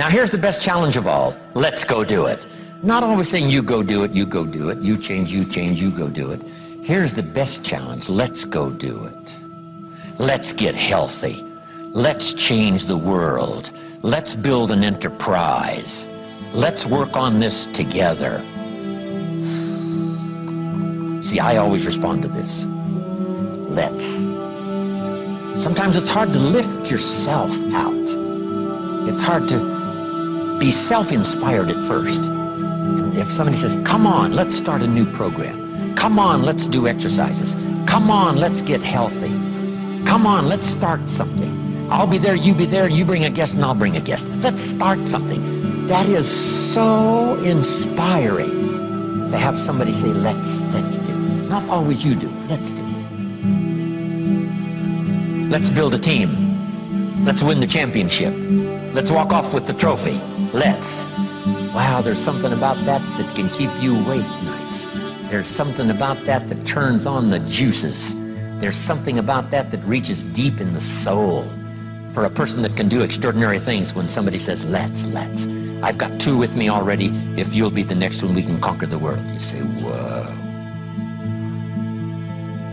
Now here's the best challenge of all. Let's go do it. Not always saying you go do it, you go do it, you change, you go do it. Here's the best challenge. Let's go do it. Let's get healthy. Let's change the world. Let's build an enterprise. Let's work on this together. See, I always respond to this. Let's. Sometimes it's hard to lift yourself out. It's hard to be self-inspired at first. And if somebody says, come on, let's start a new program. Come on, let's do exercises. Come on, let's get healthy. Come on, let's start something. I'll be there, you be there, you bring a guest and I'll bring a guest. Let's start something. That is so inspiring to have somebody say, let's do. Not always you do, let's do. Let's build a team. Let's win the championship. Let's walk off with the trophy. Let's. Wow, there's something about that that can keep you awake nights. There's something about that that turns on the juices. There's something about that that reaches deep in the soul. For a person that can do extraordinary things when somebody says, let's. I've got two with me already. If you'll be the next one, we can conquer the world. You say, whoa.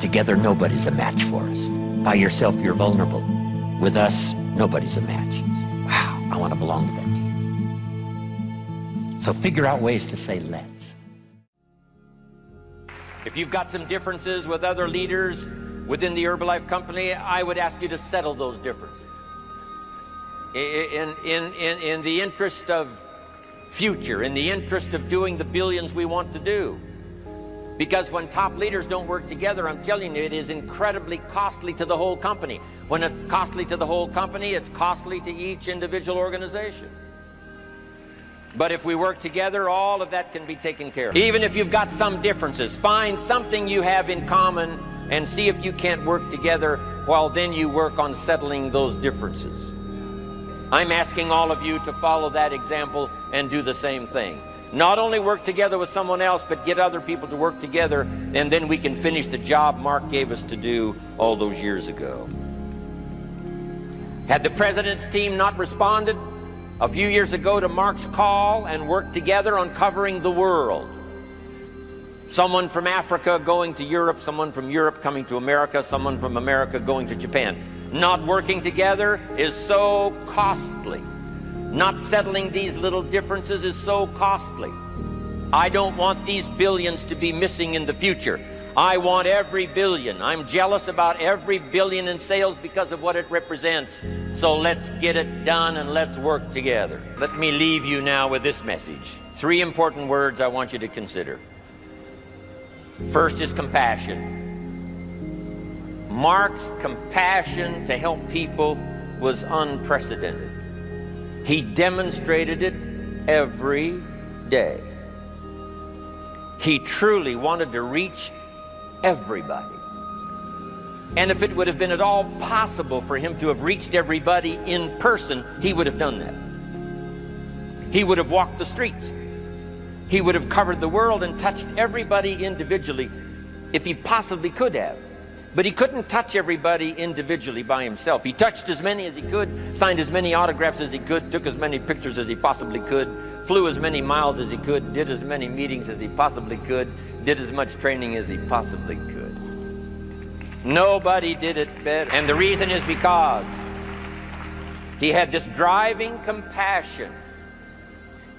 Together, nobody's a match for us. By yourself, you're vulnerable. With us, nobody's a match. Wow, I want to belong to that team. So figure out ways to say let's. If you've got some differences with other leaders within the Herbalife company, I would ask you to settle those differences. In the interest of future, in the interest of doing the billions we want to do. Because when top leaders don't work together, I'm telling you, it is incredibly costly to the whole company. When it's costly to the whole company, it's costly to each individual organization. But if we work together, all of that can be taken care of. Even if you've got some differences, find something you have in common and see if you can't work together, while then you work on settling those differences. I'm asking all of you to follow that example and do the same thing. Not only work together with someone else, but get other people to work together, and then we can finish the job Mark gave us to do all those years ago. Had the president's team not responded a few years ago to Mark's call and worked together on covering the world, someone from Africa going to Europe, someone from Europe coming to America, someone from America going to Japan, not working together is so costly. Not settling these little differences is so costly. I don't want these billions to be missing in the future. I want every billion. I'm jealous about every billion in sales because of what it represents. So let's get it done and let's work together. Let me leave you now with this message. 3 important words I want you to consider. First is compassion. Mark's compassion to help people was unprecedented. He demonstrated it every day. He truly wanted to reach everybody. And if it would have been at all possible for him to have reached everybody in person, he would have done that. He would have walked the streets. He would have covered the world and touched everybody individually if he possibly could have. But he couldn't touch everybody individually by himself. He touched as many as he could, signed as many autographs as he could, took as many pictures as he possibly could, flew as many miles as he could, did as many meetings as he possibly could, did as much training as he possibly could. Nobody did it better. And the reason is because he had this driving compassion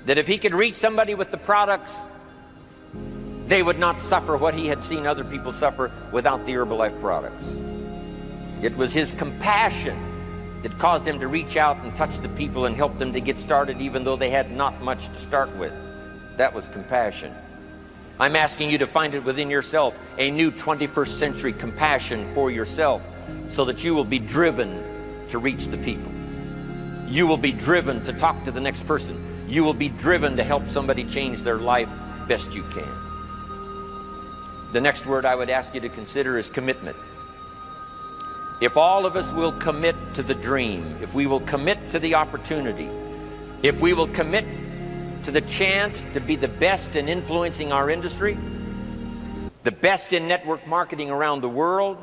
that if he could reach somebody with the products, they would not suffer what he had seen other people suffer without the Herbalife products. It was his compassion that caused him to reach out and touch the people and help them to get started even though they had not much to start with. That was compassion. I'm asking you to find it within yourself, a new 21st century compassion for yourself, so that you will be driven to reach the people. You will be driven to talk to the next person. You will be driven to help somebody change their life best you can. The next word I would ask you to consider is commitment. If all of us will commit to the dream, if we will commit to the opportunity, if we will commit to the chance to be the best in influencing our industry, the best in network marketing around the world,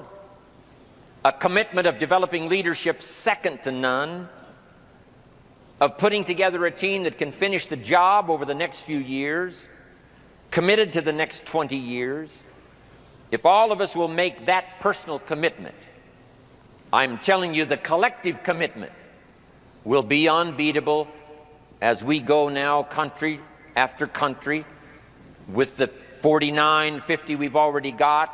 a commitment of developing leadership second to none, of putting together a team that can finish the job over the next few years, committed to the next 20 years. If all of us will make that personal commitment, I'm telling you the collective commitment will be unbeatable as we go now country after country with the 49, 50 we've already got,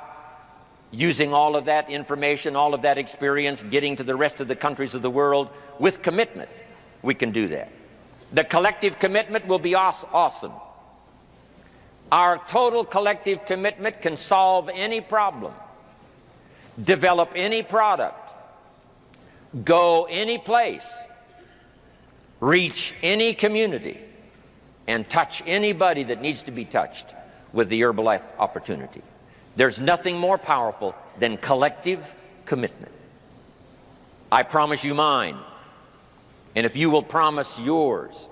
using all of that information, all of that experience, getting to the rest of the countries of the world with commitment. We can do that. The collective commitment will be awesome. Our total collective commitment can solve any problem, develop any product, go any place, reach any community, and touch anybody that needs to be touched with the Herbalife opportunity. There's nothing more powerful than collective commitment. I promise you mine. And if you will promise yours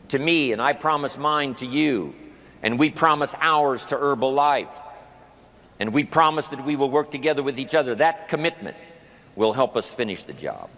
to me, and I promise mine to you, and we promise ours to Herbalife, and we promise that we will work together with each other, that commitment will help us finish the job.